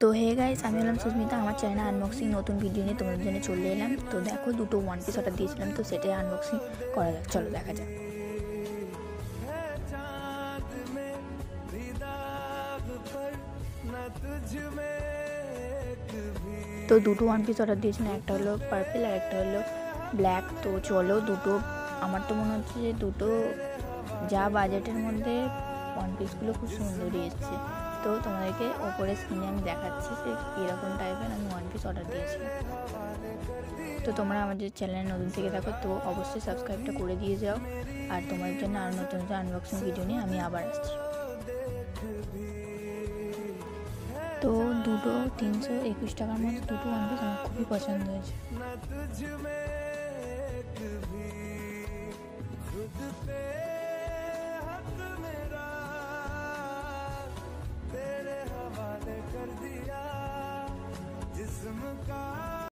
তো hey guys, আমি হলাম সুস্মিতা। আমার চ্যানেলে আনবক্সিং নতুন ভিডিও নিয়ে তোমাদের জন্য চলে এলাম। তো দেখো, দুটো ওয়ান পিস অর্ডার দিয়েছিলাম, তো সেটাই আনবক্সিং করা যাক। চলো দেখা যাক। তো দুটো ওয়ান পিস অর্ডার দিয়েছিলাম, একটা হলো পার্পল আর একটা হলো ব্ল্যাক। তো চলো দুটো, আমার তো মনে হচ্ছে যে দুটো যা বাজেটের মধ্যে ওয়ান পিসগুলো খুব সুন্দরই এসছে। তো তোমাদেরকে ওপরে স্ক্রিনে আমি দেখাচ্ছি যে কীরকম টাইপের আমি ওয়ান পিস অর্ডার দিয়েছিলাম। তো তোমরা আমাদের চ্যানেলে নতুন থেকে থাকো তো অবশ্যই সাবস্ক্রাইবটা করে দিয়ে যাও। আর তোমাদের জন্য আরও নতুন নতুন আনবক্সিং ভিডিও নিয়ে আমি আবার আসছি। তো দুটো 321 টাকার মধ্যে দুটো ওয়ান পিস আমার খুবই পছন্দ হয়েছে।